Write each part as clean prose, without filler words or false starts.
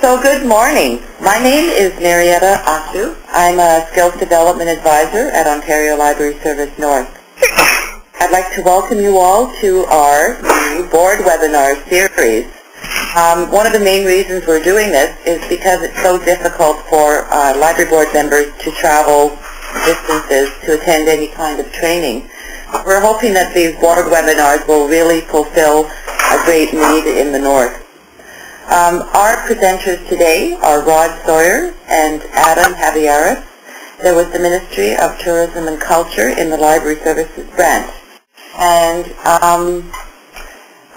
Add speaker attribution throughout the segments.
Speaker 1: So good morning. My name is Marietta Asu. I'm a Skills Development Advisor at Ontario Library Service North. I'd like to welcome you all to our new board webinar series. One of the main reasons we're doing this is because it's so difficult for library board members to travel distances to attend any kind of training. We're hoping that these board webinars will really fulfill a great need in the North. Our presenters today are Rod Sawyer and Adam Javieras. They're with the Ministry of Tourism and Culture in the Library Services branch. And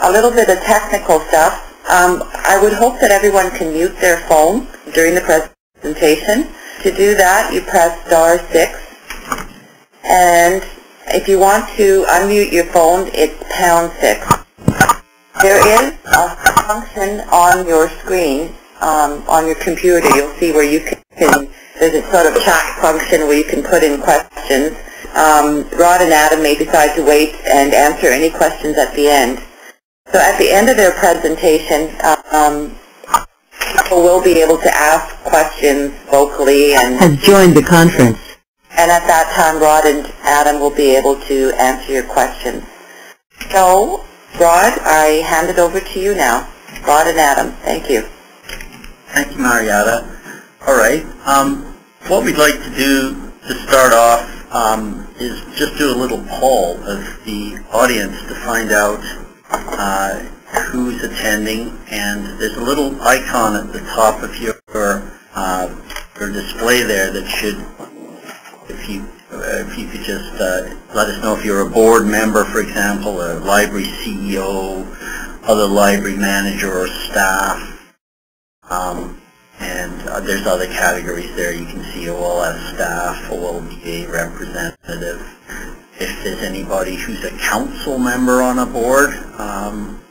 Speaker 1: a little bit of technical stuff. I would hope that everyone can mute their phone during the presentation. To do that, you press *6. And if you want to unmute your phone, it's #6. There is a function on your screen, on your computer. You'll see where you can, there's a sort of chat function where you can put in questions. Rod and Adam may decide to wait and answer any questions at the end. So at the end of their presentation, people will be able to ask questions vocally and
Speaker 2: has joined the conference.
Speaker 1: And at that time, Rod and Adam will be able to answer your questions. So, Rod, I hand it over to you now. Rod and Adam, thank you.
Speaker 3: Thank you, Marietta. All right. What we'd like to do to start off is just do a little poll of the audience to find out who's attending. And there's a little icon at the top of your display there that should, if you could just let us know if you're a board member, for example, a library CEO, other library manager or staff, and there's other categories there. You can see OLS staff, OLBA representative, if there's anybody who's a council member on a board,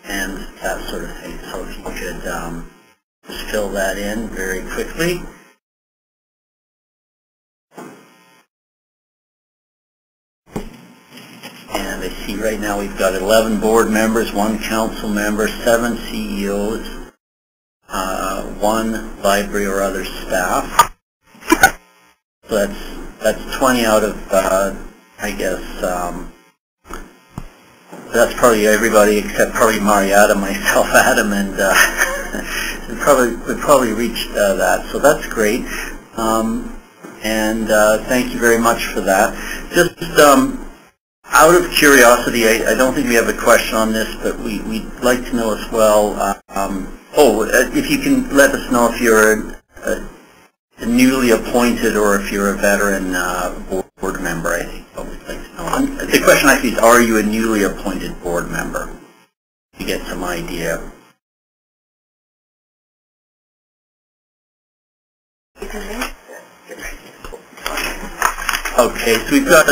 Speaker 3: and that sort of thing. So if you could just fill that in very quickly. And I see right now we've got 11 board members, 1 council member, 7 CEOs, 1 library or other staff. So that's 20 out of, I guess, that's probably everybody except probably Marietta, myself, Adam, and we probably reached that. So that's great. And thank you very much for that. Just out of curiosity, I don't think we have a question on this, but we'd like to know as well, if you can let us know if you're a newly appointed or if you're a veteran board member, I think we'd like to know. And the question actually is, are you a newly appointed board member? To get some idea. Okay, so we've got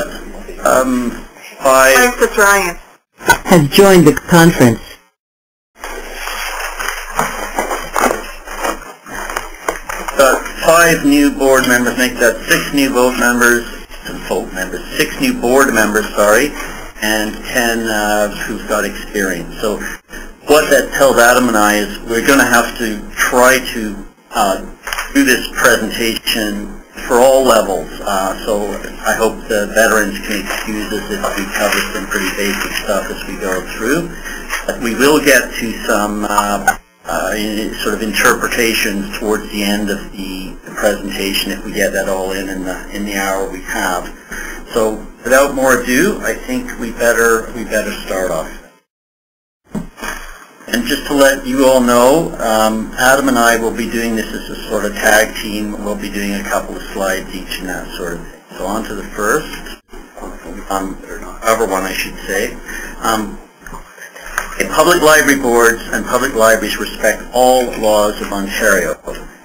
Speaker 3: 5.
Speaker 1: Francis Ryan
Speaker 2: has joined the conference.
Speaker 3: Got 5 new board members, make that 6 new six new board members, sorry, and 10 who've got experience. So what that tells Adam and I is we're going to have to try to do this presentation for all levels, so I hope the veterans can excuse us if we cover some pretty basic stuff as we go through. But we will get to some sort of interpretations towards the end of the presentation if we get that all in the hour we have. So without more ado, I think we better start off. And just to let you all know, Adam and I will be doing this as a sort of tag team. We'll be doing a couple of slides each and that sort of thing. So on to the first, cover one I should say. Public library boards and public libraries respect all laws of Ontario.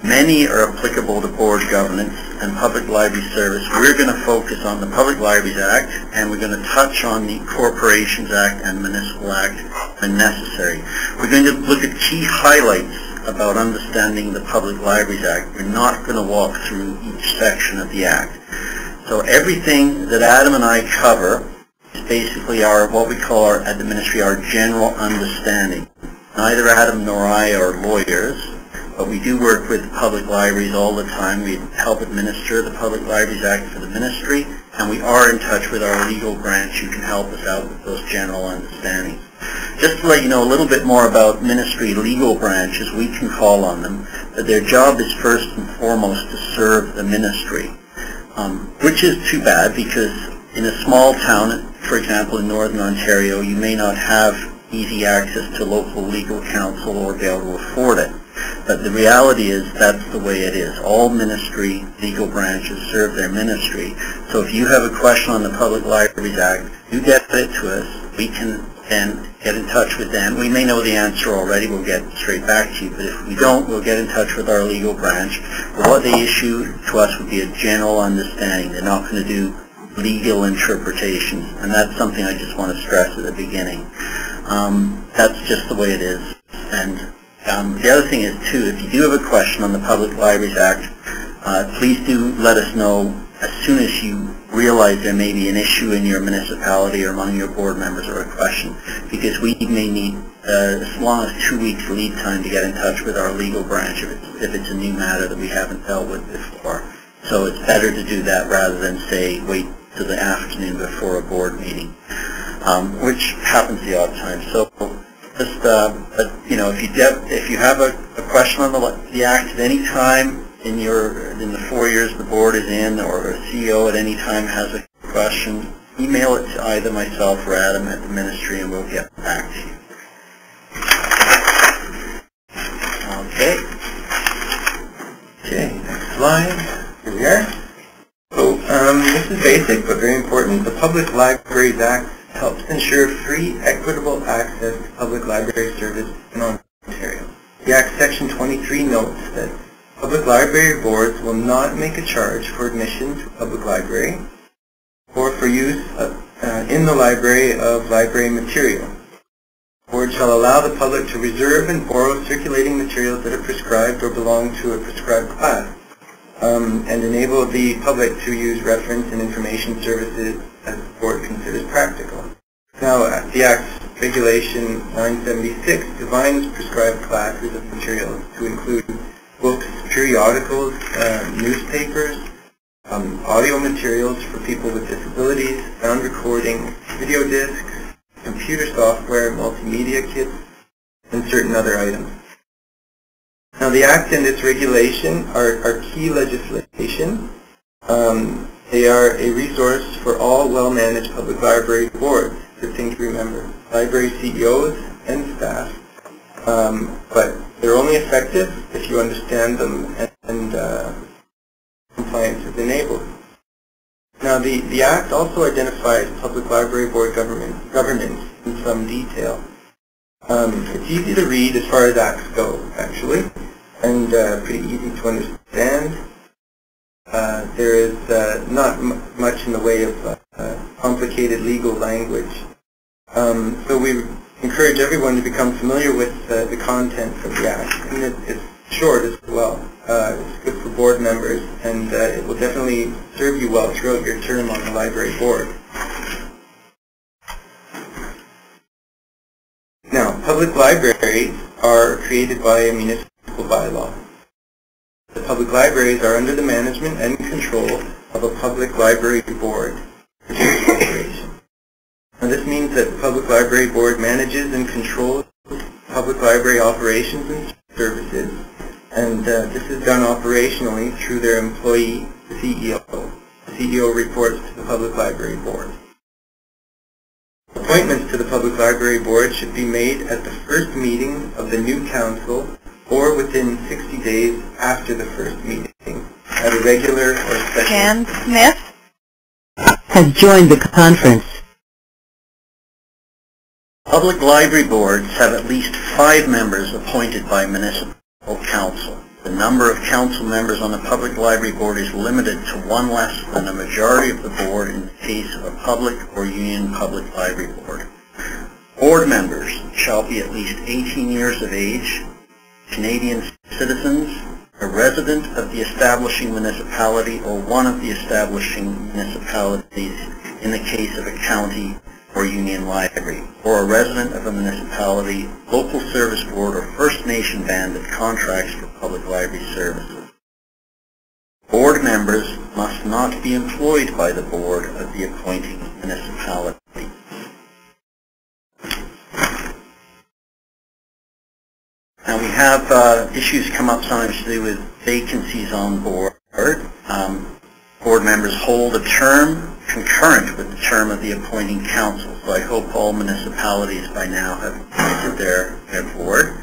Speaker 3: Many are applicable to board governance and public library service. We're going to focus on the Public Libraries Act, and we're going to touch on the Corporations Act and Municipal Act when necessary. We're going to look at key highlights about understanding the Public Libraries Act. We're not going to walk through each section of the Act. So everything that Adam and I cover is basically what we call at the Ministry our general understanding. Neither Adam nor I are lawyers. but we do work with public libraries all the time. We help administer the Public Libraries Act for the ministry, and we are in touch with our legal branch who can help us out with those general understandings. Just to let you know a little bit more about ministry legal branches, we can call on them, but their job is first and foremost to serve the ministry, which is too bad because in a small town, for example in Northern Ontario, you may not have easy access to local legal counsel or be able to afford it. But the reality is that's the way it is. All ministry legal branches serve their ministry. So if you have a question on the Public Libraries Act, you get it to us. We can then get in touch with them. We may know the answer already. We'll get straight back to you. But if we don't, we'll get in touch with our legal branch. What they issue to us would be a general understanding. They're not going to do legal interpretations. And that's something I just want to stress at the beginning. That's just the way it is. And the other thing is, too, if you do have a question on the Public Libraries Act, please do let us know as soon as you realize there may be an issue in your municipality or among your board members or a question, because we may need as long as 2 weeks lead time to get in touch with our legal branch if it's a new matter that we haven't dealt with before. So it's better to do that rather than, say, wait till the afternoon before a board meeting, which happens the odd time. So just, but you know, if you have a question on the Act at any time in the 4 years the board is in, or a CEO at any time has a question, email it to either myself or Adam at the ministry, and we'll get back to you. Okay.
Speaker 4: Okay, next slide. Here we are. So this is basic but very important. The Public Libraries Act helps ensure free, equitable access to public library service in Ontario. The Act Section 23 notes that public library boards will not make a charge for admission to a public library or for use in the library of library material. The board shall allow the public to reserve and borrow circulating materials that are prescribed or belong to a prescribed class, and enable the public to use reference and information services as the board considers practical. Now, the Act's Regulation 976 defines prescribed classes of materials to include books, periodicals, newspapers, audio materials for people with disabilities, sound recording, video discs, computer software, multimedia kits, and certain other items. Now, the Act and its regulation are key legislation. They are a resource for all well-managed public library boards. Good thing to remember. Library CEOs and staff. But they're only effective if you understand them and compliance is enabled. Now, the Act also identifies public library board governance in some detail. It's easy to read as far as acts go, actually, and pretty easy to understand. There is not much in the way of complicated legal language. So we encourage everyone to become familiar with the contents of the Act. And it's short as well. It's good for board members, and it will definitely serve you well throughout your term on the library board. Now, public libraries are created by a municipal bylaw. The public libraries are under the management and control of a public library board, which is a corporation. Now, this means that the public library board manages and controls public library operations and services, and this is done operationally through their employee, the CEO. The CEO reports to the public library board. Appointments to the public library board should be made at the first meeting of the new council or within 60 days after the first meeting at a regular or special...
Speaker 1: Jan Smith
Speaker 2: has joined the conference.
Speaker 3: Public library boards have at least 5 members appointed by municipal council. The number of council members on the public library board is limited to 1 less than a majority of the board in the case of a public or union public library board. Board members shall be at least 18 years of age, Canadian citizens, a resident of the establishing municipality or one of the establishing municipalities in the case of a county or union library, or a resident of a municipality, local service board, or First Nation band that contracts for public library services. Board members must not be employed by the board of the appointing municipality. Now we have issues come up sometimes to do with vacancies on board. Board members hold a term concurrent with the term of the appointing council. So I hope all municipalities by now have appointed their board.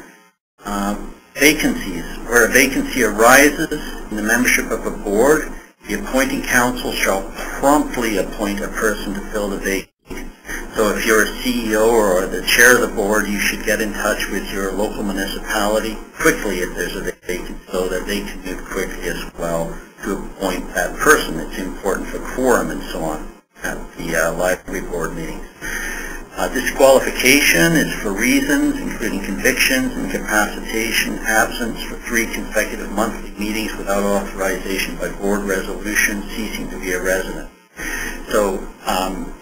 Speaker 3: Vacancies. Where a vacancy arises in the membership of a board, the appointing council shall promptly appoint a person to fill the vacancy. So if you're a CEO or the chair of the board, you should get in touch with your local municipality quickly if there's a vacancy so that they can move quickly as well to appoint that person. It's important for quorum and so on at the library board meetings. Disqualification is for reasons including convictions, incapacitation, absence for 3 consecutive monthly meetings without authorization by board resolution, ceasing to be a resident. So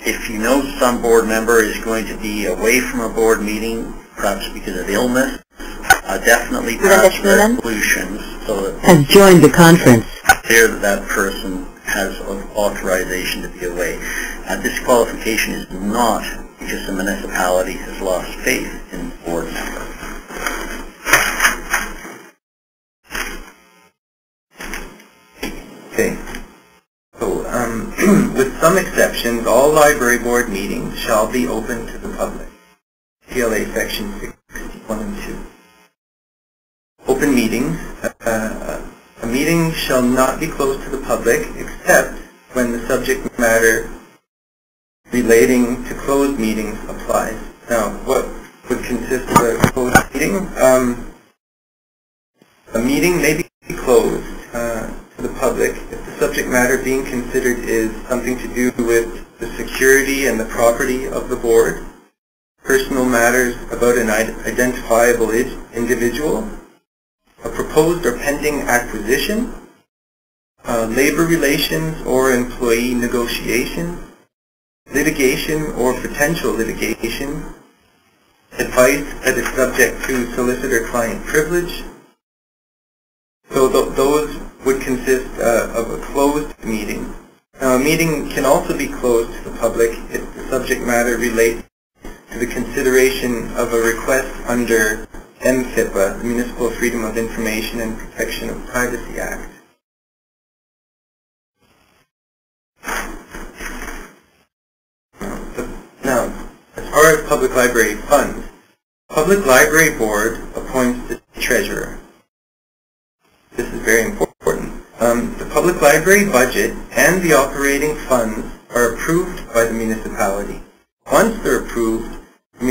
Speaker 3: if you know some board member is going to be away from a board meeting, perhaps because of illness, definitely pass resolutions so that
Speaker 2: has joined the conference.
Speaker 3: it's clear that that person has authorization to be away. Disqualification is not because the municipality has lost faith in the board member.
Speaker 4: Okay. So, with some exceptions, all library board meetings shall be open to the public. PLA section 61 and 2. Open meetings. A meeting shall not be closed to the public except when the subject matter relating to closed meetings applies. Now, what would consist of a closed meeting? A meeting may be closed to the public if the subject matter being considered is something to do with the security and the property of the board, personal matters about an identifiable individual, a proposed or pending acquisition, labor relations or employee negotiations, litigation or potential litigation, advice that is subject to solicitor-client privilege. So those would consist of a closed meeting. Now, a meeting can also be closed to the public if the subject matter relates to the consideration of a request under MFIPA, the Municipal Freedom of Information and Protection of Privacy Act. Now, as far as public library funds, Public Library Board appoints the treasurer. This is very important. The public library budget and the operating funds are approved by the municipality. Once they're approved, by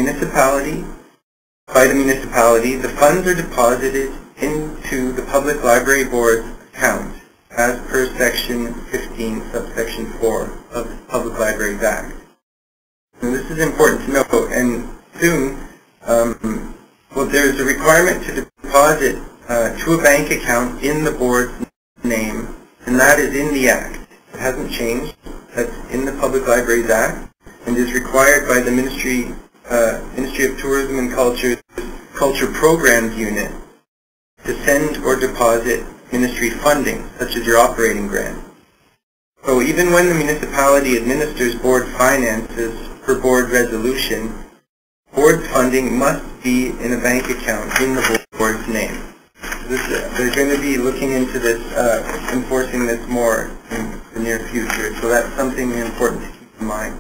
Speaker 4: the municipality, the funds are deposited into the Public Library Board's account as per Section 15, subsection 4 of the Public Libraries Act. And this is important to note, and soon, there's a requirement to deposit to a bank account in the board's name, and that is in the Act. It hasn't changed. That's in the Public Libraries Act, and is required by the Ministry of Tourism and Culture Programs Unit to send or deposit ministry funding, such as your operating grant. So even when the municipality administers board finances per board resolution, board funding must be in a bank account in the board's name. They're going to be looking into this, enforcing this more in the near future, so that's something important to keep in mind.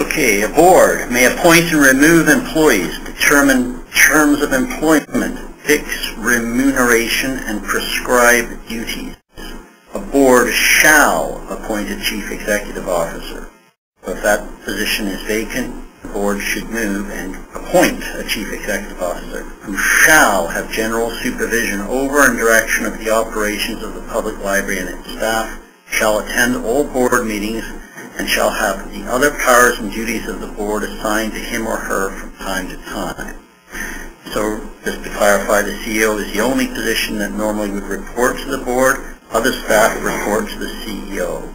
Speaker 3: Okay, a board may appoint and remove employees, determine terms of employment, fix remuneration, and prescribe duties. A board shall appoint a chief executive officer. So if that position is vacant, the board should move and appoint a chief executive officer who shall have general supervision over and direction of the operations of the public library and its staff, shall attend all board meetings, and shall have the other powers and duties of the board assigned to him or her from time to time. So, just to clarify, the CEO is the only position that normally would report to the board. Other staff report to the CEO.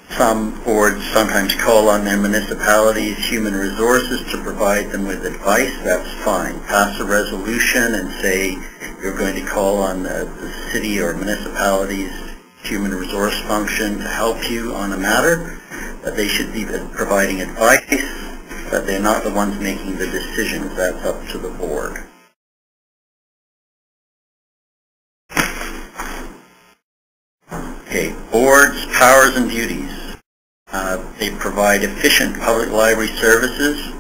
Speaker 3: Some boards sometimes call on their municipalities, human resources to provide them with advice. That's fine. Pass a resolution and say you're going to call on the city or municipality's human resource function to help you on a matter, but they should be providing advice, but they're not the ones making the decisions. That's up to the board. Okay, boards, powers and duties. They provide efficient public library services,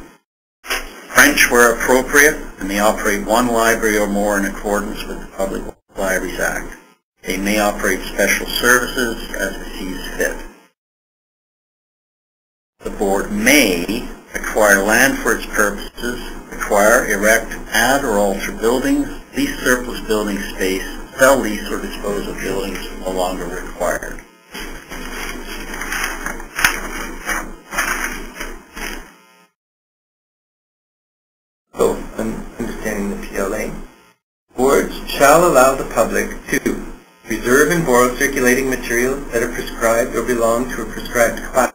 Speaker 3: French where appropriate, and they operate one library or more in accordance with the Public Libraries Act. They may operate special services as it sees fit. The board may acquire land for its purposes, acquire, erect, add or alter buildings, lease surplus building space, sell, lease, or dispose of buildings no longer required.
Speaker 4: So, understanding the PLA. Boards shall allow the public to reserve and borrow circulating materials that are prescribed or belong to a prescribed class,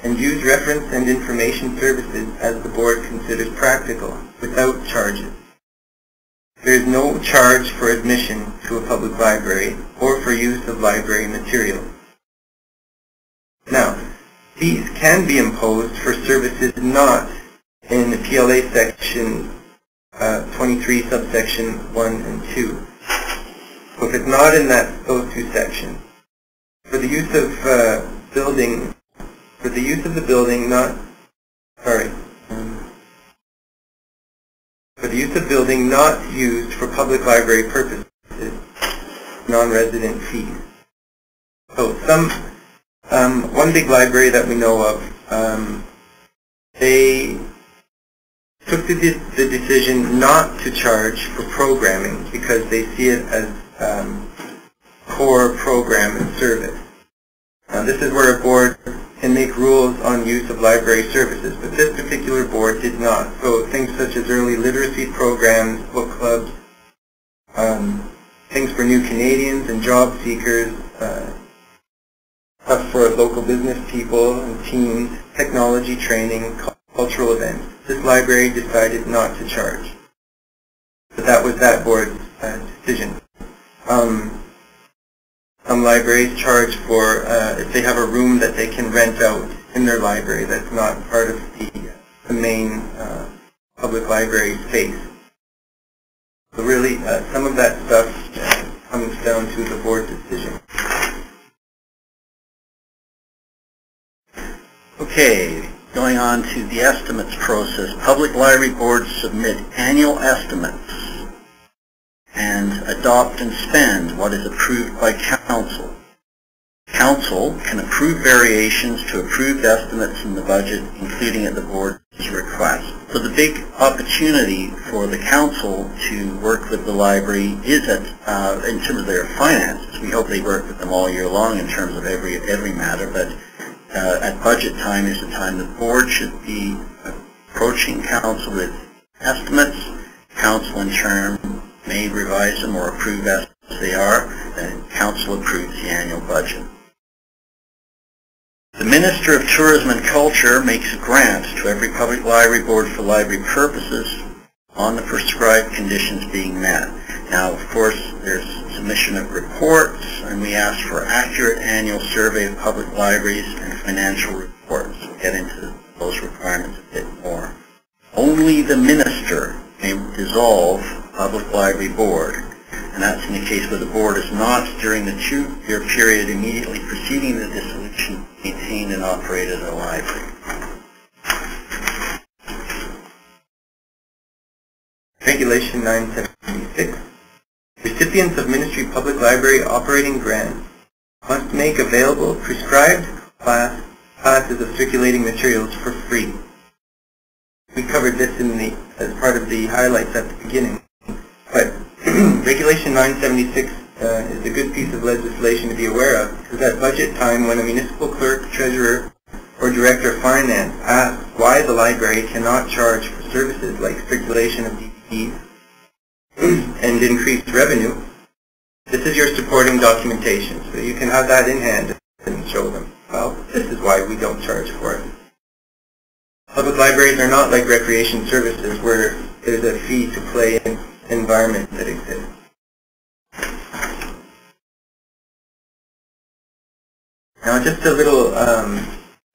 Speaker 4: and use reference and information services as the board considers practical, without charges. There is no charge for admission to a public library or for use of library materials. Now, fees can be imposed for services not in the PLA section 23 subsection 1 and 2. So if it's not in those two sections, for the use of building, for the use of the building not used for public library purposes, non-resident fees. So one big library that we know of, they took the decision not to charge for programming because they see it as core program and service. This is where a board can make rules on use of library services, but this particular board did not. So things such as early literacy programs, book clubs, things for new Canadians and job seekers, stuff for local business people and teens, technology training, cultural events. This library decided not to charge. But that was that board's decision. Some libraries charge for if they have a room that they can rent out in their library that's not part of the main public library space. So really, some of that stuff comes down to the board decision.
Speaker 3: Okay, going on to the estimates process. Public library boards submit annual estimates and adopt and spend what is approved by council. Council can approve variations to approved estimates in the budget, including at the board's request. So the big opportunity for the council to work with the library is in terms of their finances. We hope they work with them all year long in terms of every matter, but at budget time is the time the board should be approaching council with estimates. Council in turn may revise them or approve as they are, and council approves the annual budget. The Minister of Tourism and Culture makes a grant to every public library board for library purposes on the prescribed conditions being met. Now, of course, there's submission of reports, and we ask for accurate annual survey of public libraries and financial reports. We'll get into those requirements a bit more. Only the minister may dissolve a public library board, and that's in the case where the board is not, during the 2-year period immediately preceding the dissolution, maintained and operated a library.
Speaker 4: Regulation 976. Recipients of Ministry Public Library operating grants must make available prescribed classes of circulating materials for free. We covered this as part of the highlights at the beginning. But Regulation 976 is a good piece of legislation to be aware of, because at budget time, when a municipal clerk, treasurer, or director of finance asks why the library cannot charge for services like circulation of DVDs and increased revenue, This is your supporting documentation, so you can have that in hand and show them, well, this is why we don't charge for it. Public libraries are not like recreation services where there's a fee to play in environment that exists. Now just a little,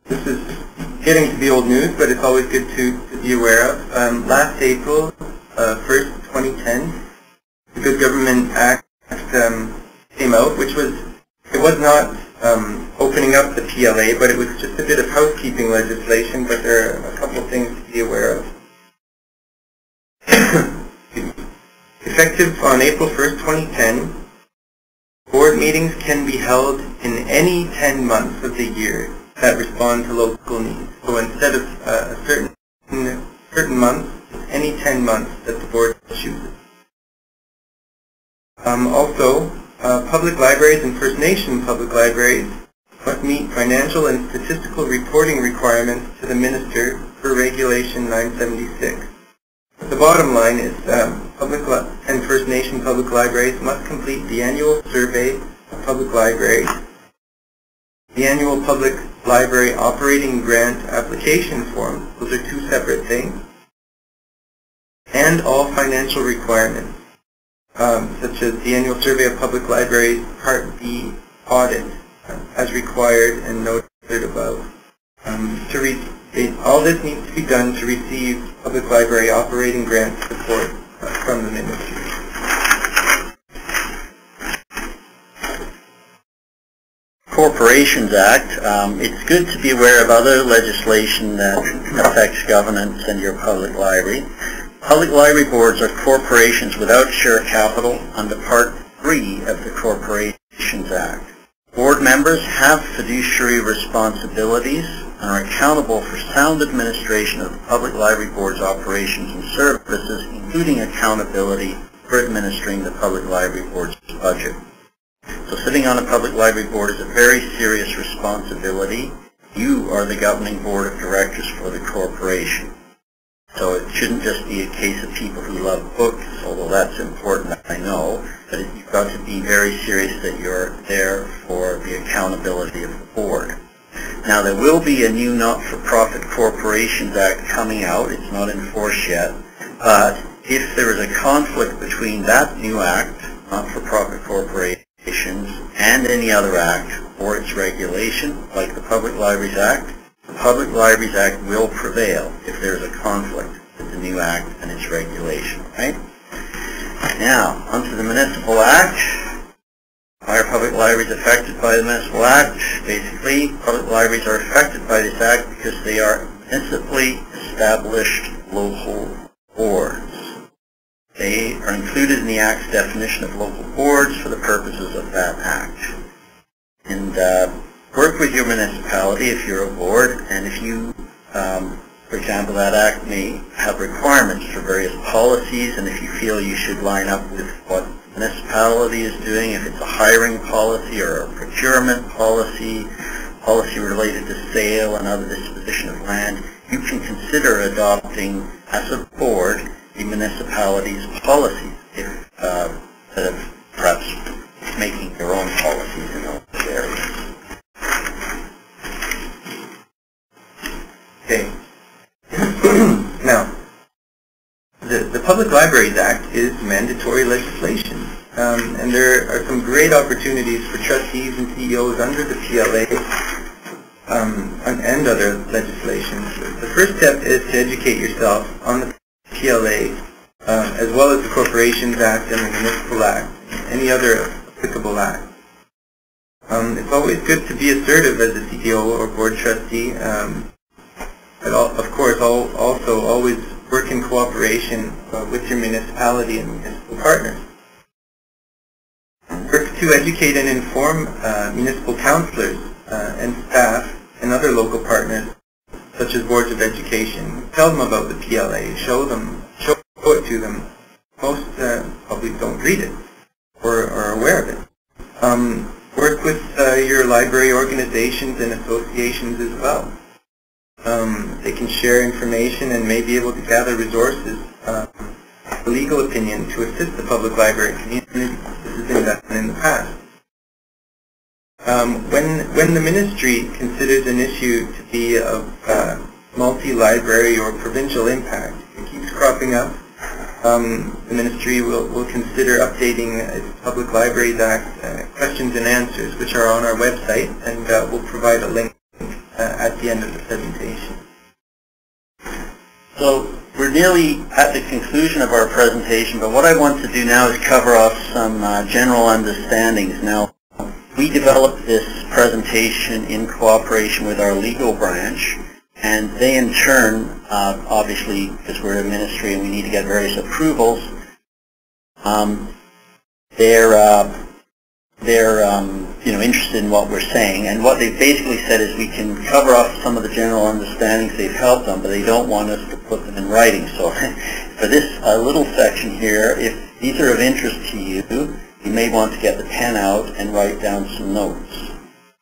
Speaker 4: this is getting to be old news, but it's always good to be aware of. Last April 1st, 2010, the Good Government Act came out, which was, it was not opening up the PLA, but it was just a bit of housekeeping legislation, but there are a couple of things to be aware of. Effective on April 1st, 2010, board meetings can be held in any 10 months of the year that respond to local needs. So instead of a certain month, any 10 months that the board chooses. Also, public libraries and First Nation public libraries must meet financial and statistical reporting requirements to the Minister per Regulation 976. The bottom line is public and First Nation public libraries must complete the annual survey of public libraries, the annual public library operating grant application form, those are two separate things, and all financial requirements, such as the annual survey of public libraries Part B audit, as required and noted above. All this needs to be done to receive public library operating grant support from the Ministry.
Speaker 3: Corporations Act, it's good to be aware of other legislation that affects governance and your public library. Public library boards are corporations without share capital under Part 3 of the Corporations Act. Board members have fiduciary responsibilities and are accountable for sound administration of the Public Library Board's operations and services, including accountability for administering the Public Library Board's budget. So sitting on a Public Library Board is a very serious responsibility. You are the governing board of directors for the corporation. So it shouldn't just be a case of people who love books, although that's important, I know, but you've got to be very serious that you're there for the accountability of the board. Now there will be a new Not-for-Profit Corporations Act coming out. It's not in force yet, but if there is a conflict between that new act, Not-for-Profit Corporations, and any other act or its regulation, like the Public Libraries Act, the Public Libraries Act will prevail if there is a conflict with the new act and its regulation, right? Now, onto the Municipal Act. Why are public libraries affected by the Municipal Act? Basically, public libraries are affected by this act because they are municipally established local boards. They are included in the Act's definition of local boards for the purposes of that Act. And work with your municipality if you're a board, and if you, for example, that Act may have requirements for various policies, and if you feel you should line up with what the municipality is doing, if it's a hiring policy or a procurement policy, policy related to sale and other disposition of land, you can consider adopting, as a board, the municipality's policies, instead of perhaps making their own policies in those areas.
Speaker 4: Okay. Now, the Public Libraries Act is mandatory legislation, and there are some great opportunities for trustees and CEOs under the PLA and other legislation. The first step is to educate yourself on the PLA, as well as the Corporations Act and the Municipal Act, and any other applicable act. It's always good to be assertive as a CEO or board trustee, but of course also always work in cooperation with your municipality and municipal partners. Work to educate and inform municipal councillors and staff and other local partners, such as boards of education. Tell them about the PLA, show it to them. Most probably don't read it or are aware of it. Work with your library organizations and associations as well. They can share information and may be able to gather resources, legal opinion to assist the public library community. This is been done in the past. When the ministry considers an issue to be of multi-library or provincial impact, it keeps cropping up. The ministry will consider updating its Public Libraries Act questions and answers, which are on our website, and we'll provide a link at the end of the presentation.
Speaker 3: So we're nearly at the conclusion of our presentation, but what I want to do now is cover off some general understandings. Now, we developed this presentation in cooperation with our legal branch, and they in turn, obviously, because we're a ministry and we need to get various approvals, they're interested in what we're saying. And what they've basically said is we can cover off some of the general understandings they've helped on, but they don't want us to put them in writing. So for this little section here, if these are of interest to you, you may want to get the pen out and write down some notes.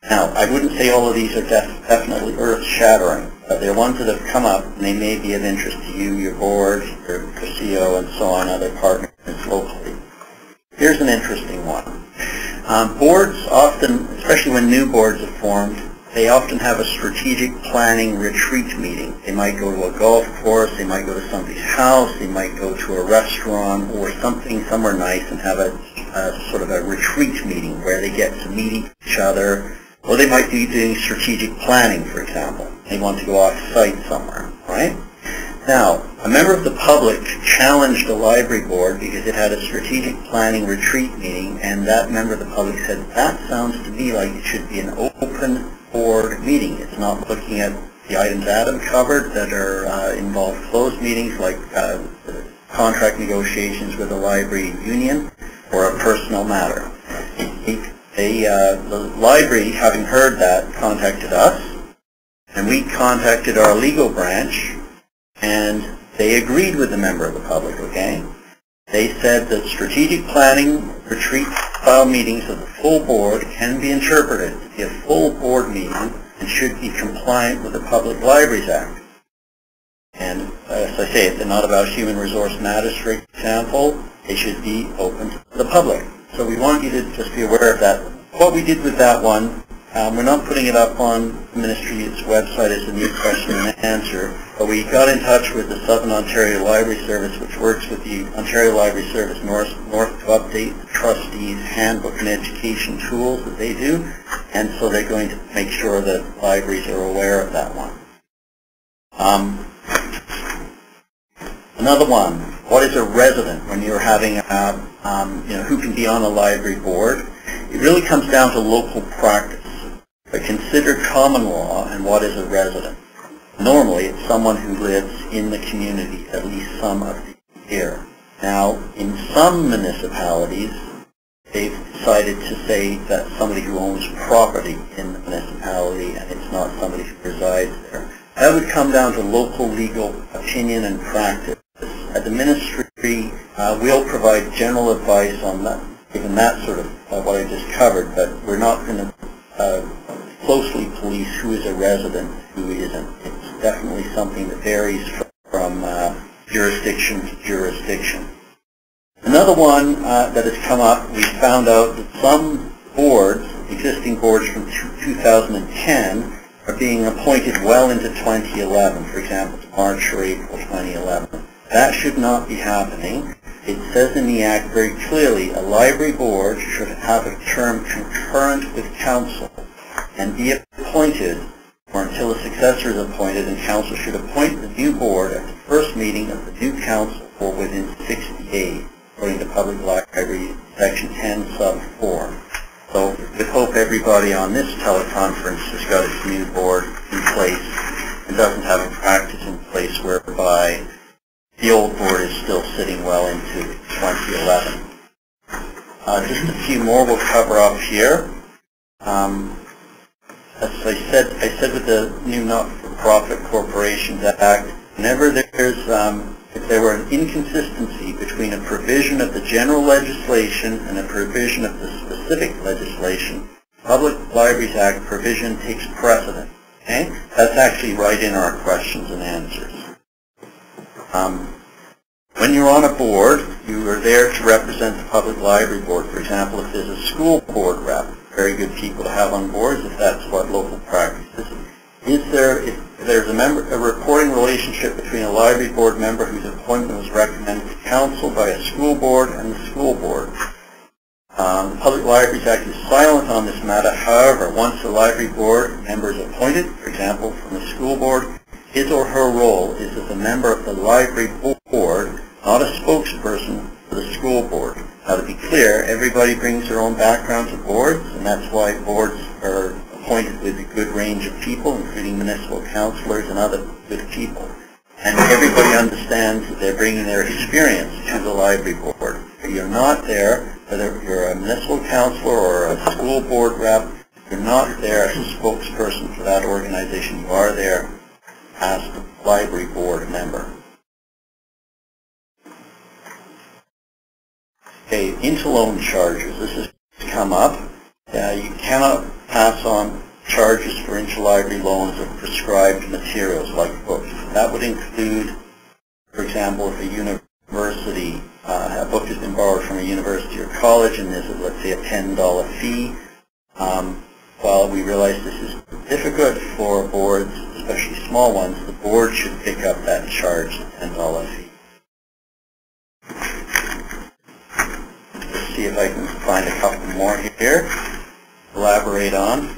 Speaker 3: Now, I wouldn't say all of these are definitely earth-shattering, but they're ones that have come up, and they may be of interest to you, your board, your CEO, and so on, other partners locally. Here's an interesting one. Boards often, especially when new boards are formed, they often have a strategic planning retreat meeting. They might go to a golf course, they might go to somebody's house, they might go to a restaurant or something somewhere nice and have a sort of a retreat meeting where they get to meet each other. Or they might be doing strategic planning, for example. They want to go off-site somewhere, right? Now, a member of the public challenged the library board because it had a strategic planning retreat meeting, and that member of the public said, that sounds to me like it should be an open board meeting. It's not looking at the items Adam covered that are involve closed meetings like contract negotiations with the library union or a personal matter. The library, having heard that, contacted us, and we contacted our legal branch, and they agreed with the member of the public, okay? They said that strategic planning retreat-style meetings of the full board can be interpreted to be a full board meeting and should be compliant with the Public Libraries Act. And as I say, if they're not about human resource matters, for example, they should be open to the public. So we want you to just be aware of that. What we did with that one, we're not putting it up on the ministry's website as a new question and answer, but we got in touch with the Southern Ontario Library Service, which works with the Ontario Library Service North to update the trustees' handbook and education tools that they do, and so they're going to make sure that libraries are aware of that one. Another one, what is a resident when you're having who can be on a library board? It really comes down to local practice. But consider common law and what is a resident. Normally, it's someone who lives in the community at least some of the year. Now, in some municipalities, they've decided to say that somebody who owns property in the municipality and it's not somebody who resides there. That would come down to local legal opinion and practice. At the ministry, we'll provide general advice on that, given that sort of what I just covered, but we're not going to closely police who is a resident, who isn't. It's definitely something that varies from jurisdiction to jurisdiction. Another one that has come up, we found out that some boards, existing boards from 2010, are being appointed well into 2011, for example, to March or April 2011. That should not be happening. It says in the Act very clearly, a library board should have a term concurrent with council and be appointed, or until a successor is appointed, and council should appoint the new board at the first meeting of the new council or within 60 days, according to Public Library Section 10, Sub 4. So we hope everybody on this teleconference has got its new board in place and doesn't have a practice in place whereby the old board is still sitting well into 2011. Just a few more we'll cover up here. As I said with the new Not-for-Profit Corporations Act, whenever if there were an inconsistency between a provision of the general legislation and a provision of the specific legislation, Public Libraries Act provision takes precedent. Okay? That's actually right in our questions and answers. When you're on a board, you are there to represent the public library board. For example, if there's a school board rep, very good people to have on boards if that's what local practice is. If there's a reporting relationship between a library board member whose appointment was recommended to council by a school board and the school board. The Public Libraries Act is silent on this matter. However, once a library board member is appointed, for example, from the school board, his or her role is as a member of the library board, not a spokesperson for the school board. Now, to be clear, everybody brings their own background to boards, and that's why boards are appointed with a good range of people, including municipal councillors and other good people. And everybody understands that they're bringing their experience to the library board. If you're not there, whether you're a municipal councillor or a school board rep, you're not there as a spokesperson for that organization. You are there as the library board member. Okay, interloan charges. This has come up. You cannot pass on charges for interlibrary loans of prescribed materials like books. That would include, for example, if a university, a book has been borrowed from a university or college and there's, let's say, a $10 fee. While we realize this is difficult for boards, especially small ones, the board should pick up that charge, the $10 fee. Let's see if I can find a couple more here. Elaborate on.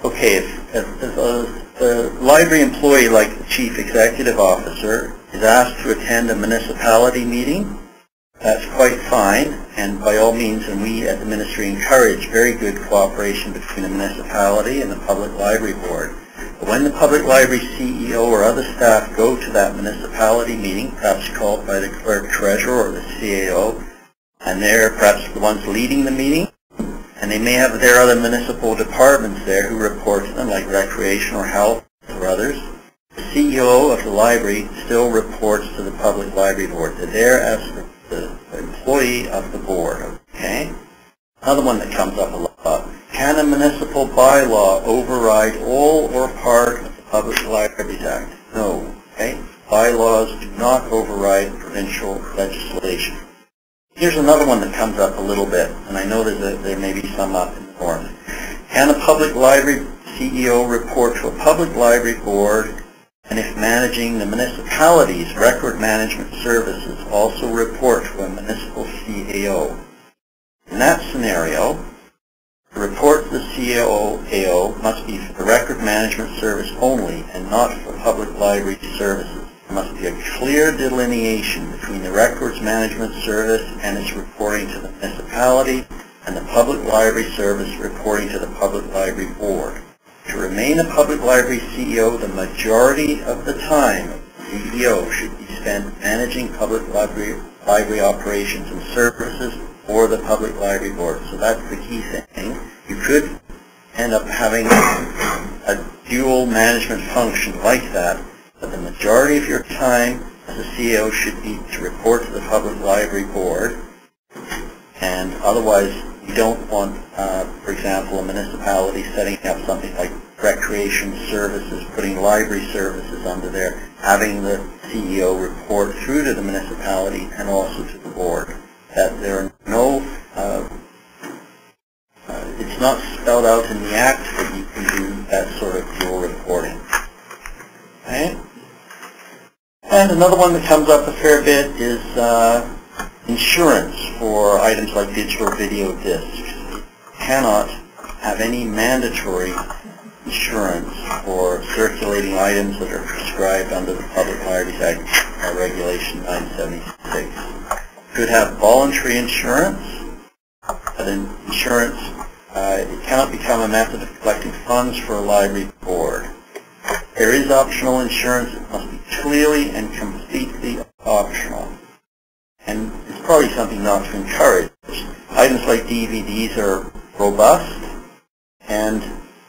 Speaker 3: Okay, if the library employee, like the chief executive officer, is asked to attend a municipality meeting, that's quite fine, and by all means, and we at the ministry encourage very good cooperation between the municipality and the public library board. But when the public library CEO or other staff go to that municipality meeting, perhaps called by the clerk treasurer or the CAO, and they're perhaps the ones leading the meeting, and they may have their other municipal departments there who report to them, like recreation or health or others. The CEO of the library still reports to the public library board. They're there as the employee of the board, okay? Another one that comes up a lot. Can a municipal bylaw override all or part of the Public Libraries Act? No, okay? Bylaws do not override provincial legislation. Here's another one that comes up a little bit, and I know there may be some up in the north. Can a public library CEO report to a public library board, and if managing the municipality's record management services, also report to a municipal CAO? In that scenario, the report to the CAO must be for the record management service only and not for public library services. There must be a clear delineation between the records management service and its reporting to the municipality and the public library service reporting to the public library board. To remain a public library CEO, the majority of the time the CEO should be spent managing public library operations and services for the public library board. So that's the key thing. You could end up having a dual management function like that, but the majority of your time as a CEO should be to report to the public library board, and otherwise you don't want, for example, a municipality setting up something like recreation services, putting library services under there, having the CEO report through to the municipality and also to the board. That there are no, it's not spelled out in the Act that you can do that sort of dual reporting. Okay? And another one that comes up a fair bit is insurance for items like digital video discs. You cannot have any mandatory insurance for circulating items that are prescribed under the Public Libraries Act Regulation 976. You could have voluntary insurance, but insurance it cannot become a method of collecting funds for a library board. There is optional insurance. It must be clearly and completely optional. And it's probably something not to encourage. Items like DVDs are robust, and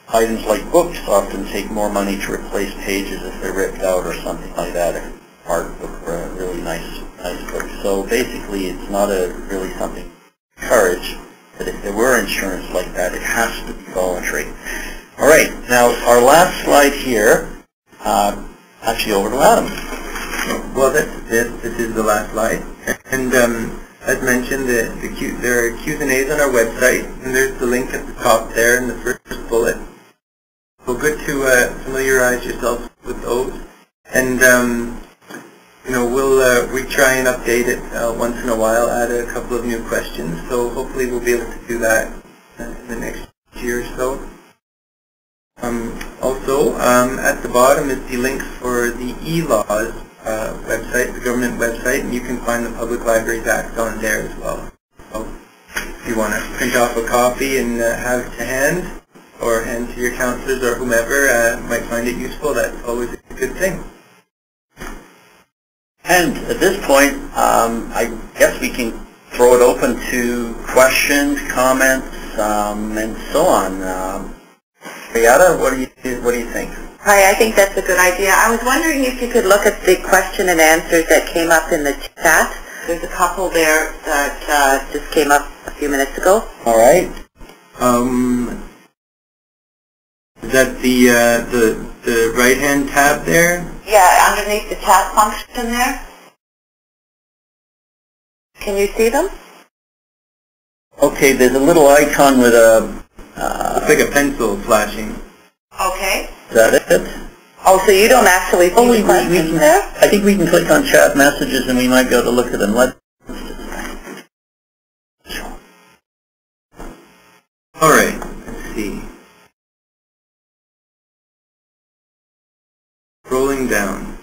Speaker 3: items like books often take more money to replace pages if they're ripped out or something like that, if it's art book or a really nice book. So basically it's not really something to encourage, but if there were insurance like that, it has to be voluntary. All right, now our last slide here, actually over to Adam.
Speaker 4: Well, this is the last slide. And as mentioned, there are Q&As on our website, and there's the link at the top there in the first bullet. So good to familiarize yourself with those. And we try and update it once in a while, add a couple of new questions. So hopefully we'll be able to do that in the next year or so. Also, at the bottom is the link for the e-laws website, the government website, and you can find the Public Libraries Act on there as well. So if you want to print off a copy and have it to hand, or hand to your counselors or whomever might find it useful, that's always a good thing.
Speaker 3: And at this point, I guess we can throw it open to questions, comments, and so on. Riyada, what do you think?
Speaker 1: Hi, I think that's a good idea. I was wondering if you could look at the question and answers that came up in the chat. There's a couple there that just came up a few minutes ago.
Speaker 3: All right.
Speaker 4: Is that the right-hand tab there?
Speaker 1: Yeah, underneath the chat function there. Can you see them?
Speaker 3: Okay, there's a little icon with a...
Speaker 4: It's like a pencil flashing.
Speaker 1: Okay.
Speaker 3: Is that it?
Speaker 1: Oh, so you don't actually see the questions there?
Speaker 3: I think we can click on chat messages and we might be able to look at them.
Speaker 4: All right, let's see. Scrolling down.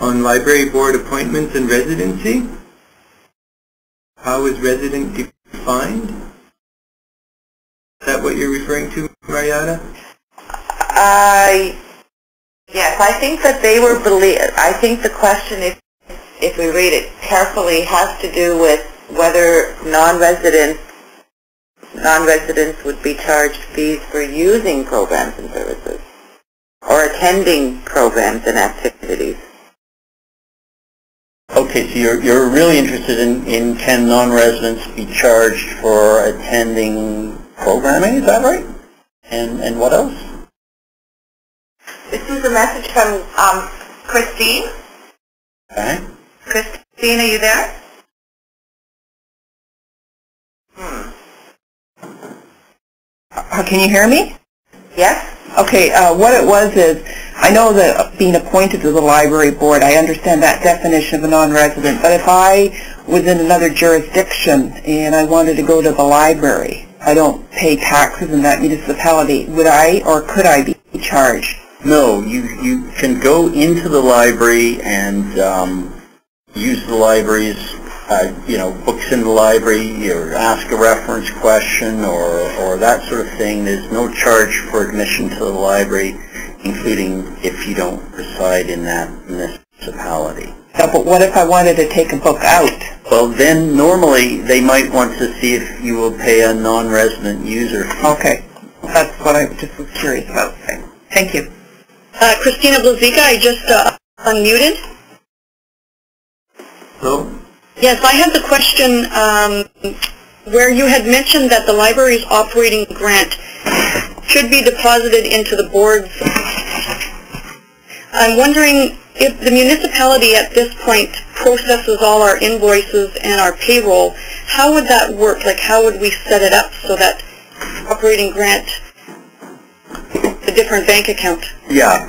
Speaker 4: On library board appointments and residency, how is resident defined? Is that what you're referring to, Marietta?
Speaker 1: Yes, I think that they were I think the question, if we read it carefully, has to do with whether non-residents would be charged fees for using programs and services or attending programs and activities.
Speaker 3: Okay, so you're really interested in can non-residents be charged for attending programming, is that right? And what else?
Speaker 1: This is a message from Christine.
Speaker 3: Okay.
Speaker 1: Christine, are you there?
Speaker 5: Can you hear me?
Speaker 1: Yes?
Speaker 5: Okay, what it was is, I know that being appointed to the library board, I understand that definition of a non-resident, but if I was in another jurisdiction and I wanted to go to the library, I don't pay taxes in that municipality, would I or could I be charged?
Speaker 3: No, you can go into the library and use the library's books in the library, or ask a reference question, or that sort of thing. There's no charge for admission to the library, including if you don't reside in that municipality.
Speaker 5: Yeah, but what if I wanted to take a book out?
Speaker 3: Well, then normally they might want to see if you will pay a non-resident user fee.
Speaker 5: Okay, that's what I just was curious about. Thank you.
Speaker 6: Christina Blazica, I just unmuted.
Speaker 4: So?
Speaker 6: Yes, I had the question where you had mentioned that the library's operating grant should be deposited into the board's. I'm wondering if the municipality at this point processes all our invoices and our payroll, how would that work? Like, how would we set it up so that operating grant, a different bank account?
Speaker 3: Yeah,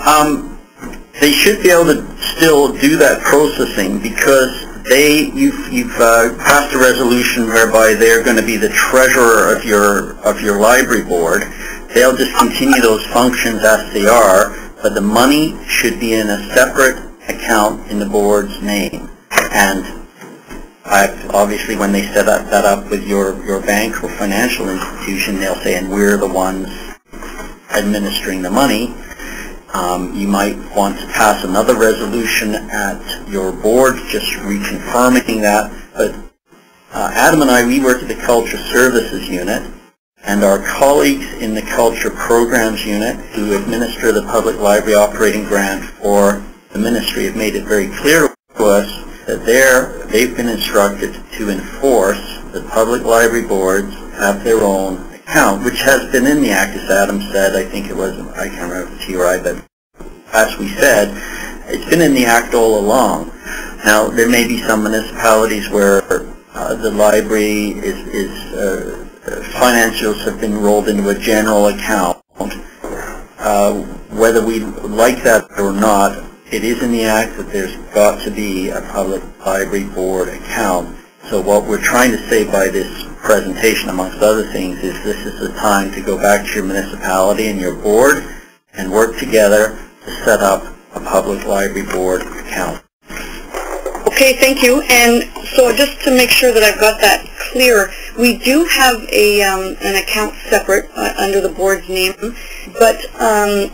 Speaker 3: they should be able to still do that processing because you've passed a resolution whereby they're going to be the treasurer of your library board. They'll just continue those functions as they are, but the money should be in a separate account in the board's name. And obviously when they set that up with your bank or financial institution, they'll say, and we're the ones administering the money. You might want to pass another resolution at your board, just reconfirming that. But Adam and I, we work at the Culture Services Unit, and our colleagues in the Culture Programs Unit who administer the Public Library Operating Grant for the Ministry have made it very clear to us that they've been instructed to enforce that public library boards have their own account, which has been in the Act, as Adam said. I think it was, I can't remember if it's he or I, but as we said, it's been in the Act all along. Now, there may be some municipalities where the library financials have been rolled into a general account. Whether we like that or not, it is in the Act that there's got to be a public library board account. So what we're trying to say by this presentation, amongst other things, is this is the time to go back to your municipality and your board and work together to set up a public library board account.
Speaker 6: Okay, thank you. And so just to make sure that I've got that clear, we do have an account separate under the board's name, but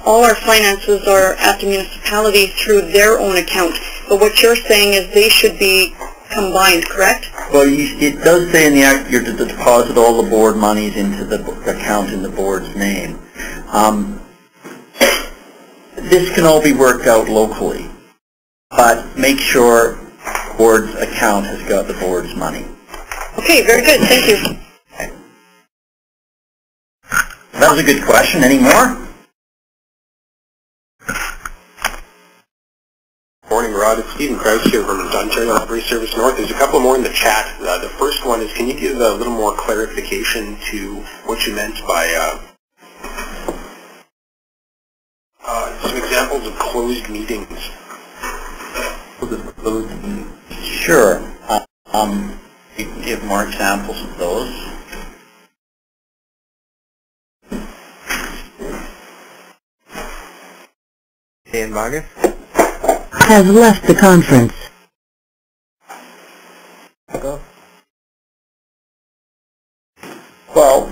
Speaker 6: all our finances are at the municipality through their own account. But what you're saying is they should be combined, correct?
Speaker 3: Well, it does say in the Act you're to deposit all the board monies into the account in the board's name. This can all be worked out locally, but make sure the board's account has got the board's money.
Speaker 6: Okay, very good. Thank you.
Speaker 3: Okay. That was a good question. Any more?
Speaker 7: Morning, Rod. It's Stephen Krause here from Ontario Library Service North. There's a couple more in the chat. The first one is, can you give a little more clarification to what you meant by some examples of closed meetings?
Speaker 3: Sure. You can give more examples of those.
Speaker 4: Dan Vargas?
Speaker 2: Has left the conference.
Speaker 3: Well,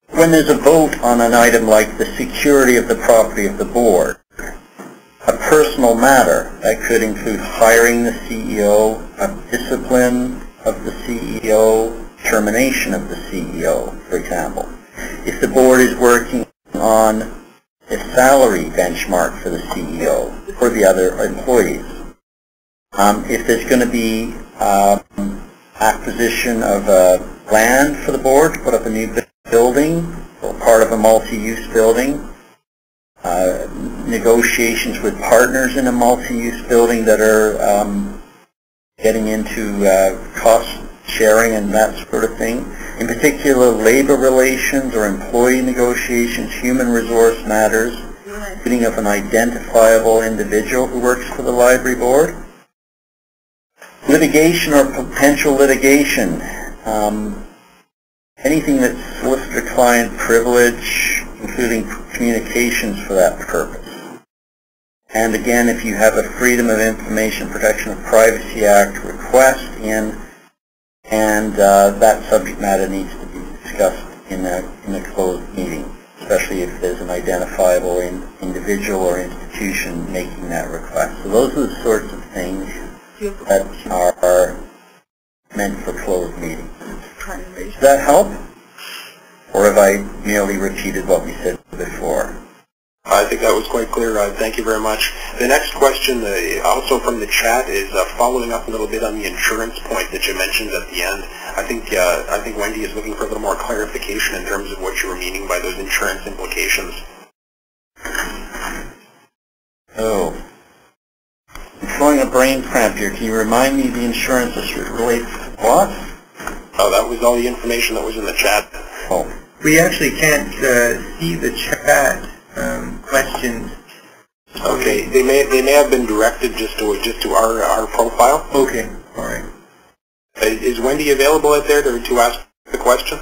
Speaker 3: when there's a vote on an item like the security of the property of the board, a personal matter that could include hiring the CEO, discipline of the CEO, termination of the CEO, for example. If the board is working on a salary benchmark for the CEO or the other employees, if there's going to be acquisition of land for the board to put up a new building or part of a multi-use building, negotiations with partners in a multi-use building that are getting into cost sharing and that sort of thing. In particular, labor relations or employee negotiations, human resource matters, including of an identifiable individual who works for the library board. Litigation or potential litigation, anything that's solicitor-client privilege, including communications for that purpose. And again, if you have a Freedom of Information Protection of Privacy Act request in, and that subject matter needs to be discussed in a closed meeting, especially if there's an identifiable individual or institution making that request. So those are the sorts of things that are meant for closed meetings. Does that help? Or have I merely repeated what we said before?
Speaker 7: I think that was quite clear. Thank you very much. The next question, also from the chat, is following up a little bit on the insurance point that you mentioned at the end. I think Wendy is looking for a little more clarification in terms of what you were meaning by those insurance implications.
Speaker 3: Oh. I'm throwing a brain cramp here. Can you remind me the insurance relates to what?
Speaker 7: Oh, that was all the information that was in the chat.
Speaker 3: Oh.
Speaker 4: We actually can't see the chat questions.
Speaker 7: Okay, they may have been directed just to our profile.
Speaker 4: Okay, all right.
Speaker 7: Is Wendy available out there to ask the question?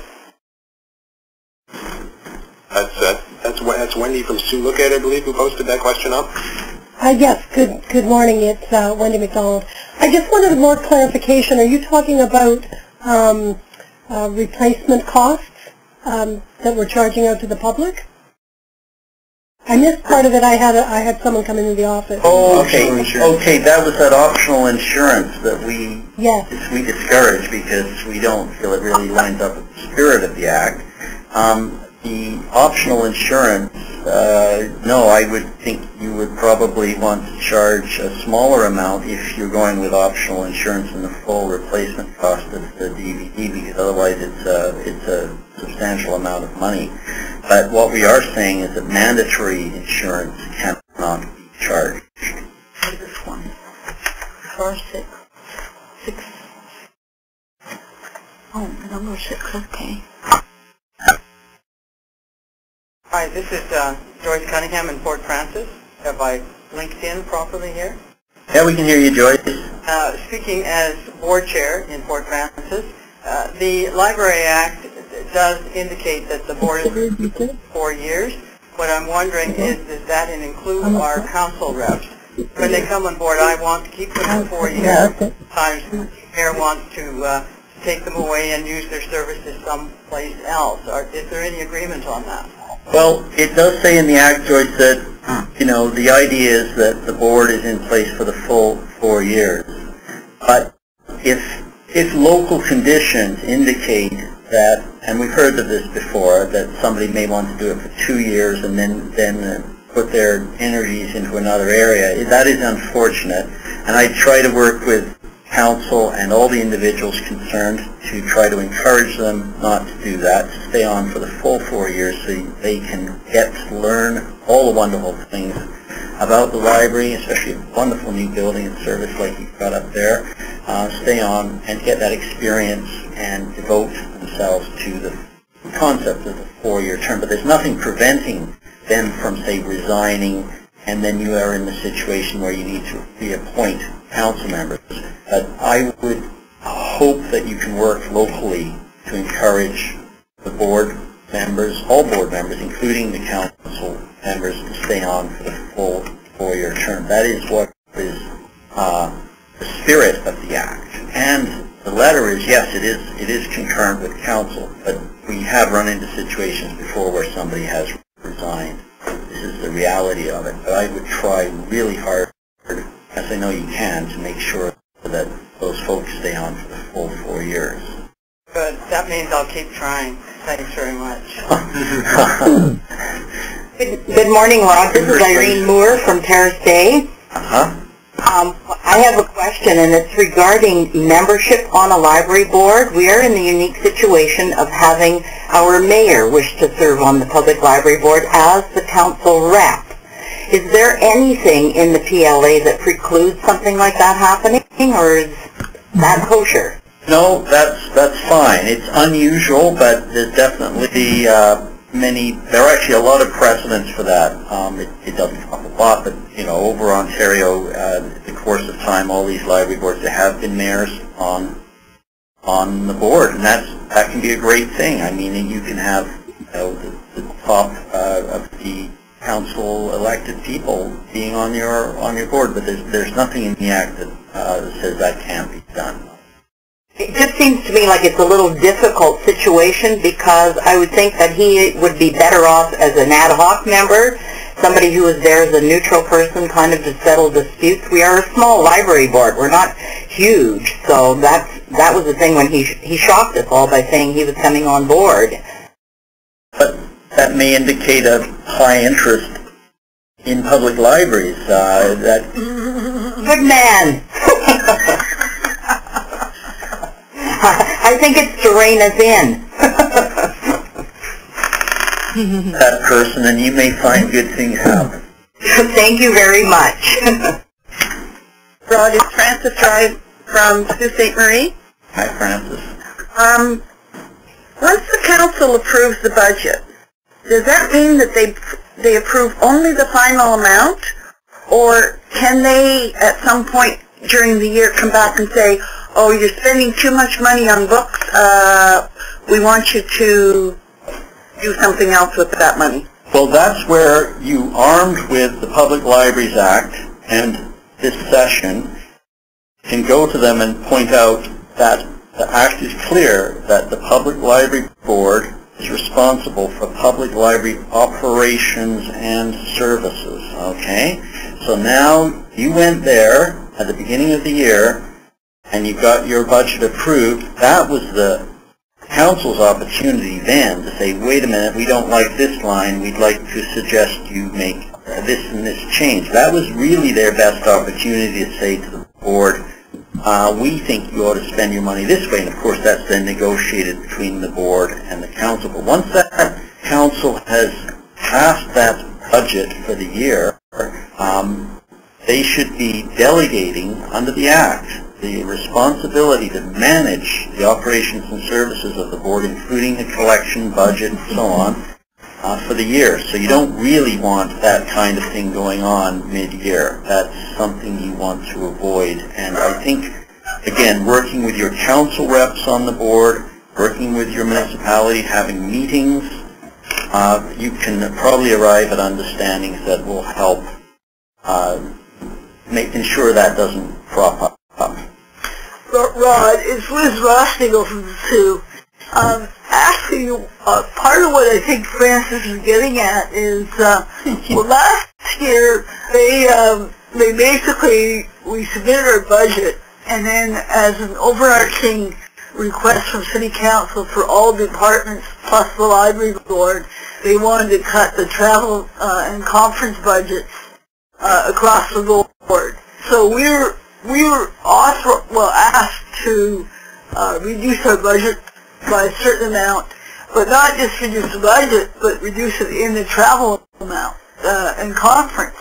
Speaker 7: That's Wendy from Sioux Lookout, I believe, who posted that question up.
Speaker 8: Yes, good morning. It's Wendy McDonald. I just wanted more clarification. Are you talking about replacement costs that we're charging out to the public? I missed part of it. I had someone come into the office.
Speaker 3: Oh, okay. Okay, that was that optional insurance that we discourage because we don't feel it really lines up with the spirit of the Act. The optional insurance no, I would think you would probably want to charge a smaller amount if you're going with optional insurance and the full replacement cost of the DVD, because otherwise it's a substantial amount of money. But what we are saying is that mandatory insurance cannot be charged.
Speaker 1: This one. 466. Oh, number 6, okay.
Speaker 9: Hi, this is Joyce Cunningham in Port Francis. Have I linked in properly here?
Speaker 3: Yeah, we can hear you, Joyce.
Speaker 9: Speaking as board chair in Port Francis, the Library Act does indicate that the board is for 4 years. What I'm wondering is, does that include our council reps? When they come on board, I want to keep them for 4 years. Sometimes the mayor wants to take them away and use their services someplace else. Is there any agreement on that?
Speaker 3: Well, it does say in the Act, Joyce, that, you know, the idea is that the board is in place for the full 4 years. But if local conditions indicate that, and we've heard of this before, that somebody may want to do it for 2 years and then put their energies into another area, that is unfortunate. And I try to work with council and all the individuals concerned to try to encourage them not to do that, to stay on for the full 4 years so they can get to learn all the wonderful things about the library, especially a wonderful new building and service like you've got up there. Stay on and get that experience and devote themselves to the concept of the 4-year term. But there's nothing preventing them from, say, resigning, and then you are in the situation where you need to reappoint council members. But I would hope that you can work locally to encourage the board members, all board members, including the council members, to stay on for the full 4-year term. That is what is the spirit of the Act. And the letter is, yes, it is concurrent with council, but we have run into situations before where somebody has resigned. This is the reality of it. But I would try really hard, as I know you can, to make sure that those folks stay on for the full 4 years.
Speaker 9: Good. That means I'll keep trying. Thanks very much.
Speaker 1: Good morning, Rod. This is Irene Moore from Terrace Bay. I have a question, and it's regarding membership on a library board. We are in the unique situation of having our mayor wish to serve on the public library board as the council rep. Is there anything in the PLA that precludes something like that happening, or is that kosher?
Speaker 3: No, that's fine. It's unusual, but there's definitely there are actually a lot of precedents for that. It doesn't come up a lot, but you know, over Ontario, the course of time, all these library boards, there have been mayors on the board, and that can be a great thing. I mean, you can have, you know, the top of the council elected people being on your board, but there's nothing in the Act that says that can't be done.
Speaker 1: It just seems to me like it's a little difficult situation, because I would think that he would be better off as an ad hoc member, somebody who is there as a neutral person, kind of to settle disputes. We are a small library board. We're not huge, so that was the thing when he shocked us all by saying he was coming on board.
Speaker 3: But that may indicate a high interest in public libraries.
Speaker 1: Good man. I think it's to rein us in.
Speaker 3: That person, and you may find good things happen.
Speaker 1: Thank you very much.
Speaker 10: Rod, is Francis Drive from Sault Ste. Marie?
Speaker 3: Hi, Francis.
Speaker 10: Once the council approves the budget, does that mean that they approve only the final amount, or can they at some point during the year come back and say, oh, you're spending too much money on books, we want you to do something else with that money?
Speaker 3: Well, that's where you, armed with the Public Libraries Act and this session, can go to them and point out that the Act is clear that the Public Library Board is responsible for public library operations and services, okay? So now you went there at the beginning of the year and you got your budget approved. That was the council's opportunity then to say, wait a minute, we don't like this line, we'd like to suggest you make this and this change. That was really their best opportunity to say to the board, we think you ought to spend your money this way, and of course that's then negotiated between the board and the council. But once that council has passed that budget for the year, they should be delegating under the Act the responsibility to manage the operations and services of the board, including the collection budget and so on, for the year. So you don't really want that kind of thing going on mid-year. That's something you want to avoid. And I think, again, working with your council reps on the board, working with your municipality, having meetings, you can probably arrive at understandings that will help making sure that doesn't crop up.
Speaker 10: Rod, it's Liz Rostigal from the Sioux. Actually, part of what I think Francis is getting at is, well, last year they basically, we submitted our budget, and then as an overarching request from City Council for all departments plus the library board, they wanted to cut the travel and conference budgets across the board. So we were asked to reduce our budget by a certain amount, but not just reduce the budget, but reduce it in the travel amount and conference.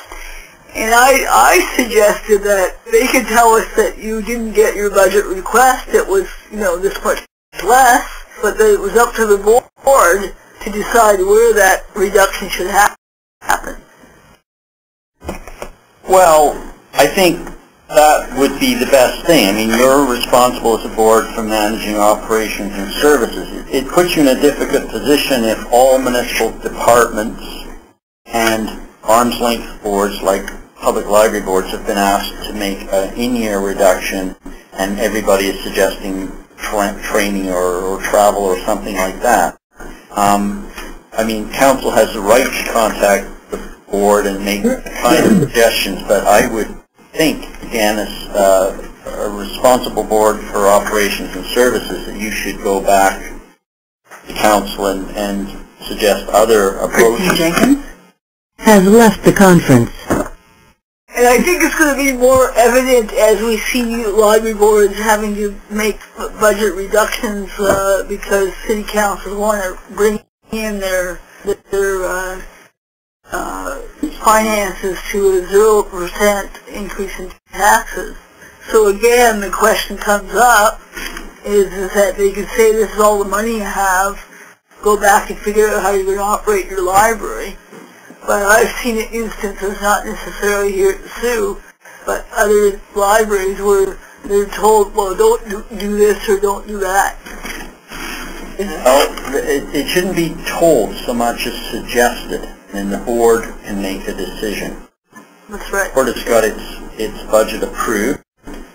Speaker 10: And I suggested that they could tell us that you didn't get your budget request, it was, this much less, but that it was up to the board to decide where that reduction should happen.
Speaker 3: Well, I think that would be the best thing. I mean, you're responsible as a board for managing operations and services. It puts you in a difficult position if all municipal departments and arm's length boards like public library boards have been asked to make an in-year reduction and everybody is suggesting training or travel or something like that. I mean, council has the right to contact the board and make kind of suggestions, but I would think, again, as a responsible board for operations and services, that you should go back to council and suggest other approaches.
Speaker 2: Jenkins has left the conference.
Speaker 10: And I think it's going to be more evident as we see library boards having to make budget reductions because city councils want to bring in their finances to a 0% increase in taxes. So again, the question comes up is that they can say this is all the money you have, go back and figure out how you're going to operate your library. But I've seen instances, not necessarily here at the Sioux, but other libraries where they're told, well, don't do this or don't do that.
Speaker 3: Well, it shouldn't be told so much as suggested, and the board can make a decision.
Speaker 10: That's right.
Speaker 3: The board has got its budget approved,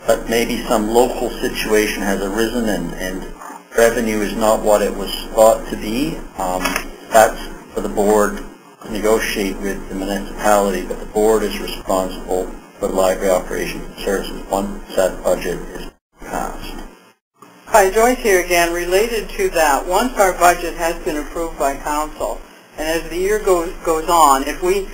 Speaker 3: but maybe some local situation has arisen and revenue is not what it was thought to be. That's for the board to negotiate with the municipality, but the board is responsible for the library operations and services once that budget is passed.
Speaker 9: Hi, Joyce here again. Related to that, once our budget has been approved by council, and as the year goes on, if we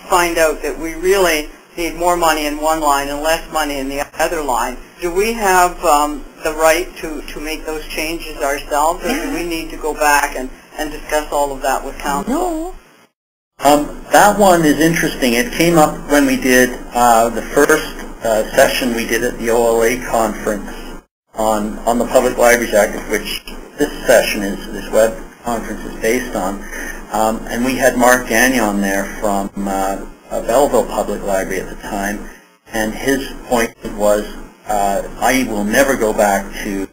Speaker 9: find out that we really need more money in one line and less money in the other line, do we have the right to make those changes ourselves, or do we need to go back and discuss all of that with council?
Speaker 10: No.
Speaker 3: That one is interesting. It came up when we did the first session we did at the OLA conference on the Public Libraries Act, of which this session this web conference is based on. And we had Mark Gagnon there from Belleville Public Library at the time, and his point was, I will never go back to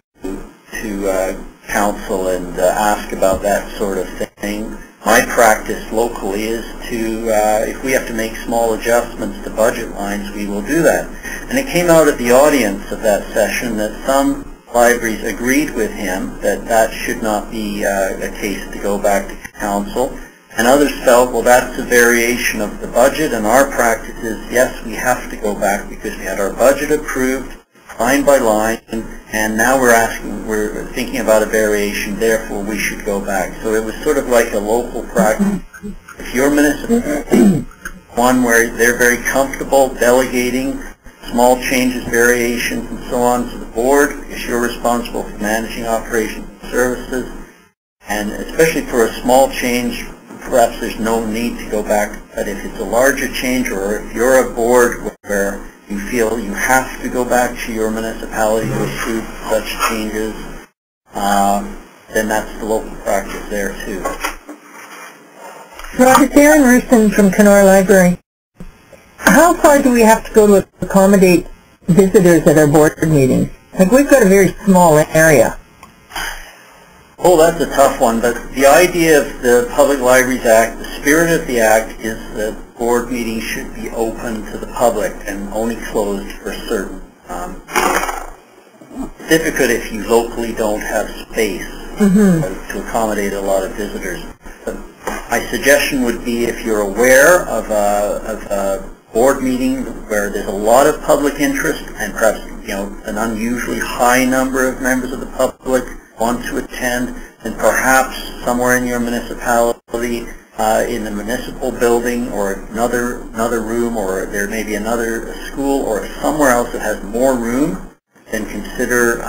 Speaker 3: council and ask about that sort of thing. My practice locally is to, if we have to make small adjustments to budget lines, we will do that. And it came out at the audience of that session that some libraries agreed with him that should not be a case to go back to council. And others felt, well, that's a variation of the budget, and our practice is, yes, we have to go back because we had our budget approved line by line, and now we're thinking about a variation, therefore we should go back. So it was sort of like a local practice. If your municipality, one where they're very comfortable delegating small changes, variations, and so on to the board, because you're responsible for managing operations and services, and especially for a small change, perhaps there's no need to go back. But if it's a larger change, or if you're a board where you feel you have to go back to your municipality to approve such changes, then that's the local practice there too.
Speaker 2: Robert, Darren Rusin from Kenora Library. How far do we have to go to accommodate visitors at our board meetings? Like, we've got a very small area.
Speaker 3: Oh, that's a tough one, but the idea of the Public Libraries Act, the spirit of the Act is that board meetings should be open to the public and only closed for certain. It's difficult if you locally don't have space to accommodate a lot of visitors. But my suggestion would be, if you're aware of a board meeting where there's a lot of public interest and perhaps an unusually high number of members of the public want to attend, then perhaps somewhere in your municipality, in the municipal building or another room, or there may be another school or somewhere else that has more room, then consider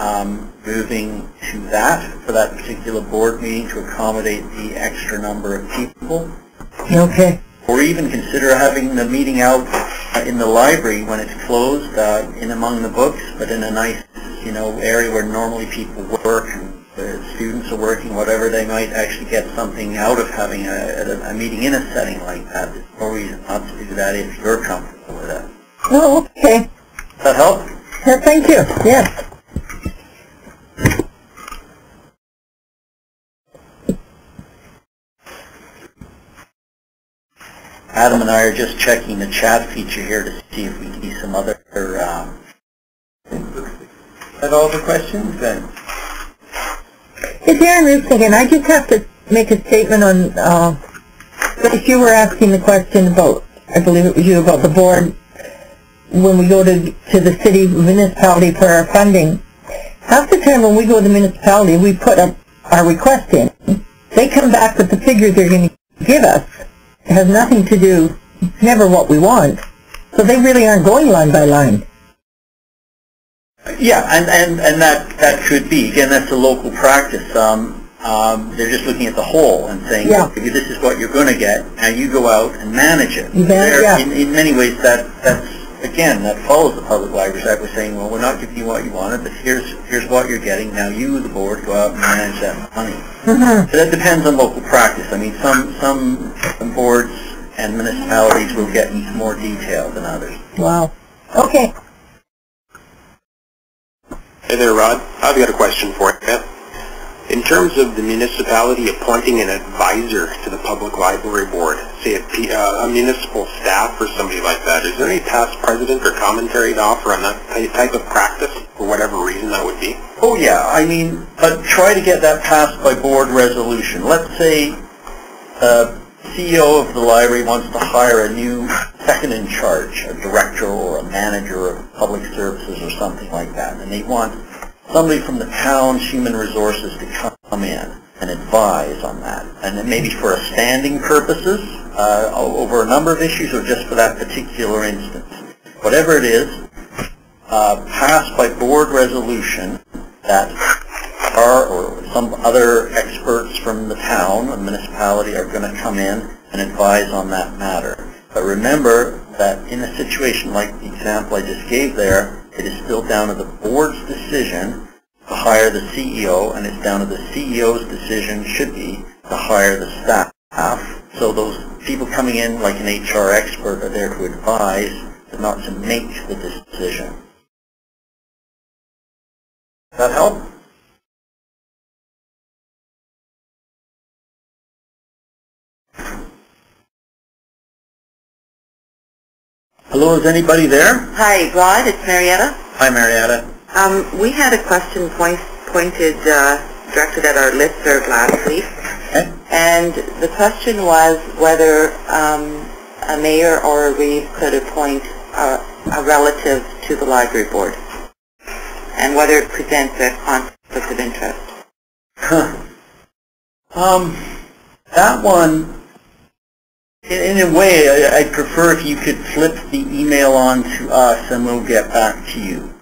Speaker 3: moving to that for that particular board meeting to accommodate the extra number of people.
Speaker 2: Okay.
Speaker 3: Or even consider having the meeting out in the library when it's closed, in among the books, but in a nice, area where normally people work and the students are working, whatever. They might actually get something out of having a meeting in a setting like that. There's no reason not to do that if you're comfortable with it.
Speaker 2: Oh, okay.
Speaker 3: Does that help?
Speaker 2: Yeah, thank you. Yes.
Speaker 3: Adam and I are just checking the chat feature here to see if we can see some other...
Speaker 4: Is that all the questions then?
Speaker 2: Hey, Darren Rusin again. I just have to make a statement on, if you were asking the question about, I believe it was you, about the board, when we go to the city municipality for our funding. Half the time when we go to the municipality, we put our request in. They come back with the figures they're going to give us. It has nothing to do, it's never what we want. So they really aren't going line by line.
Speaker 3: Yeah, and that could be. Again, that's a local practice. They're just looking at the whole and saying, maybe this is what you're going to get, now you go out and manage it. In many ways, that follows the Public Libraries Act. We're saying, well, we're not giving you what you wanted, but here's what you're getting. Now you, the board, go out and manage that money. So that depends on local practice. I mean, some boards and municipalities will get into more detail than others.
Speaker 2: Wow. Okay.
Speaker 7: Hey there, Rod. I've got a question for you. In terms of the municipality appointing an advisor to the Public Library Board, say a municipal staff or somebody like that, is there any past precedent or commentary to offer on that type of practice, for whatever reason that would be?
Speaker 3: Oh yeah, I mean, but try to get that passed by board resolution. Let's say the CEO of the library wants to hire a new second in charge, a director or a manager of public services or something like that, and they want somebody from the town's human resources to come in and advise on that, and then maybe for a standing purposes over a number of issues, or just for that particular instance. Whatever it is, passed by board resolution that or some other experts from the town, a municipality, are going to come in and advise on that matter. But remember that in a situation like the example I just gave there, it is still down to the board's decision to hire the CEO, and it's down to the CEO's decision, should be, to hire the staff. So those people coming in like an HR expert are there to advise, but not to make the decision. Does that help? Hello, is anybody there?
Speaker 1: Hi, Rod, it's Marietta.
Speaker 3: Hi, Marietta.
Speaker 1: We had a question directed at our listserv last week, and the question was whether a mayor or a reeve could appoint a relative to the library board. and whether it presents a conflict of interest?
Speaker 3: That one, in a way, I'd prefer if you could flip the email on to us and we'll get back to you.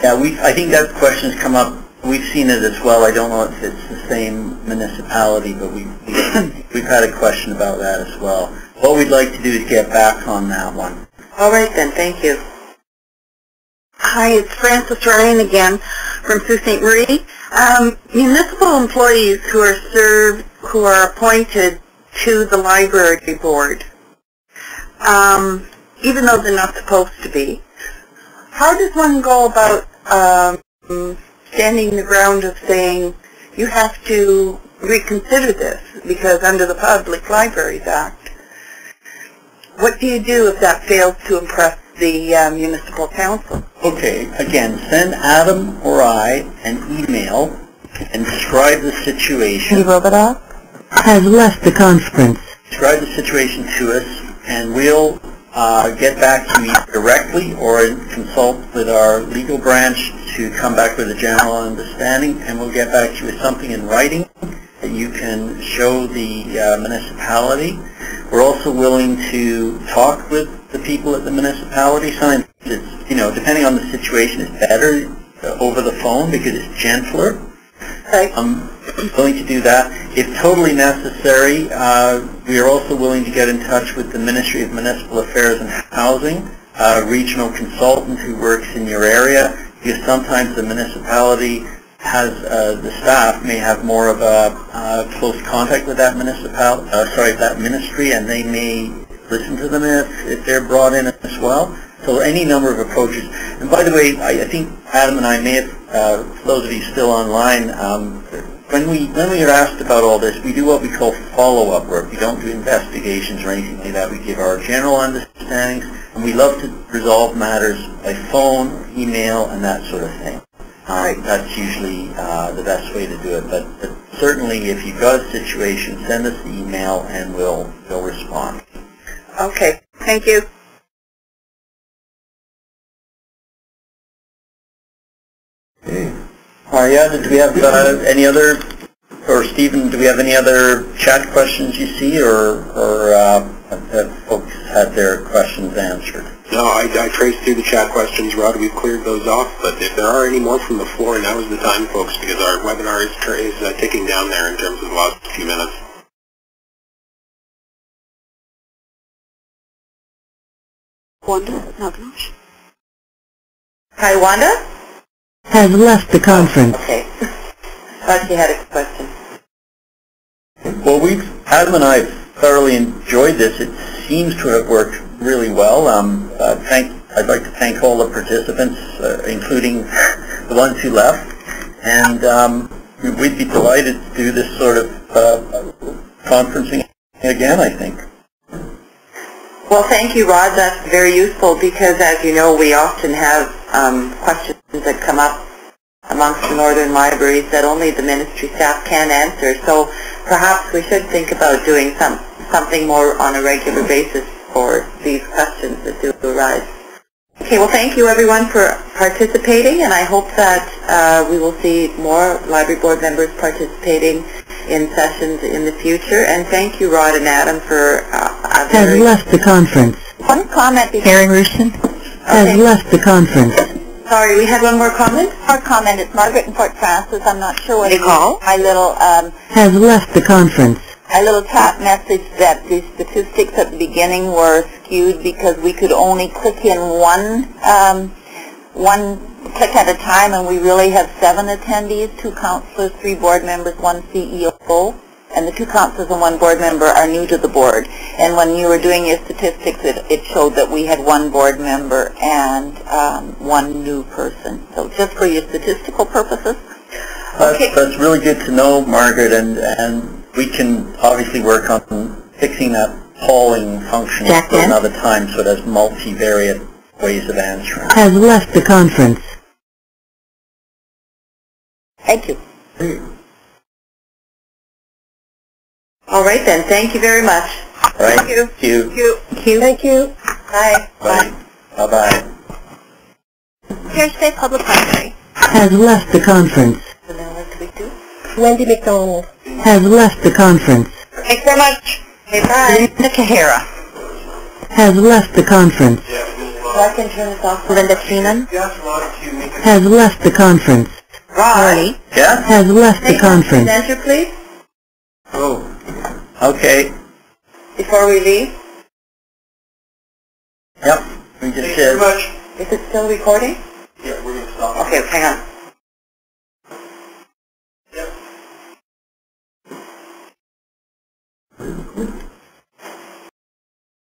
Speaker 3: Yeah, I think that question's come up. We've seen it as well. I don't know if it's the same municipality, but we've had a question about that as well. What we'd like to do is get back on that one.
Speaker 1: All right then, thank you.
Speaker 10: Hi, it's Frances Ryan again from Sault Ste. Marie. Municipal employees who are appointed to the library board, even though they're not supposed to be, how does one go about standing the ground of saying you have to reconsider this because under the Public Libraries Act? What do you do if that fails to impress the municipal council?
Speaker 3: Okay, again, send Adam or I an email and describe the situation.
Speaker 2: Has left the conference.
Speaker 3: Describe the situation to us, and we'll get back to you directly or consult with our legal branch to come back with a general understanding, and we'll get back to you with something in writing that you can show the municipality. We're also willing to talk with the people at the municipality. Sometimes it's, depending on the situation, it's better over the phone because it's gentler.
Speaker 10: Right.
Speaker 3: I'm willing to do that. If totally necessary, we are also willing to get in touch with the Ministry of Municipal Affairs and Housing, a regional consultant who works in your area, because sometimes the municipality has, the staff may have more of a close contact with that that ministry, and they may listen to them if they're brought in as well. So any number of approaches. And by the way, I think Adam and I may have, for those of you still online, when we are asked about all this, we do what we call follow-up work. We don't do investigations or anything like that. We give our general understandings, and we love to resolve matters by phone, or email, and that sort of thing. That's usually the best way to do it. But certainly, if you've got a situation, send us the email, and we'll respond.
Speaker 10: Okay, thank you.
Speaker 3: Maria, do we have any other, or Stephen, do we have any other chat questions you see, or have folks had their questions answered?
Speaker 7: No, I traced through the chat questions, Rod. We've cleared those off, but if there are any more from the floor, now is the time, folks, because our webinar is ticking down there in terms of the last few minutes.
Speaker 10: Wanda Nagnosh.
Speaker 1: Hi, Wanda?
Speaker 2: Has left the conference.
Speaker 1: Okay. Thought she had a question.
Speaker 3: Well, Adam and I thoroughly enjoyed this. It seems to have worked really well. I'd like to thank all the participants, including the ones who left, and we'd be delighted to do this sort of conferencing again, I think.
Speaker 1: Well, thank you, Rod. That's very useful because, as you know, we often have questions that come up amongst the northern libraries that only the ministry staff can answer. So perhaps we should think about doing something more on a regular basis for these questions that do arise. Okay, well, thank you, everyone, for participating, and I hope that we will see more library board members participating in sessions in the future. And thank you, Rod and Adam, for
Speaker 2: Has left the conference.
Speaker 10: One comment before...
Speaker 2: Karen Rusin has left the conference.
Speaker 1: Sorry, we had one more comment?
Speaker 10: Our comment is Margaret in Fort Francis. I'm not sure what
Speaker 1: Any call?
Speaker 10: my little
Speaker 2: Has left the conference.
Speaker 10: my little chat message that the statistics at the beginning were skewed because we could only click in one click at a time, and we really have 7 attendees, 2 councillors, 3 board members, 1 CEO, and the 2 councillors and 1 board member are new to the board. And when you were doing your statistics, it showed that we had 1 board member and 1 new person. So just for your statistical purposes. Okay.
Speaker 3: That's really good to know, Margaret, and we can obviously work on fixing that polling function for another time so it has multivariate ways of answering.
Speaker 2: Has left the conference.
Speaker 10: Thank you.
Speaker 1: All right, then. Thank you very much.
Speaker 3: All right.
Speaker 1: Thank you.
Speaker 3: Thank you.
Speaker 10: Thank you.
Speaker 1: Bye.
Speaker 3: Bye. Bye-bye.
Speaker 11: Ontario State Public Library.
Speaker 2: Has left the conference.
Speaker 8: Wendy McDonald.
Speaker 2: Has left the conference.
Speaker 6: Thanks very much.
Speaker 1: Okay, bye.
Speaker 5: Linda Kahara.
Speaker 2: Has left the conference.
Speaker 1: So I can turn this off.
Speaker 11: Linda Keenan.
Speaker 2: Has left the conference.
Speaker 1: Ronnie.
Speaker 3: Yes?
Speaker 2: Has left the conference.
Speaker 1: Presenter, please,
Speaker 3: Oh, okay.
Speaker 1: before we leave.
Speaker 3: Yep, we just did.
Speaker 1: Is it still recording?
Speaker 7: Yeah, we're going to stop.
Speaker 1: Okay, hang on.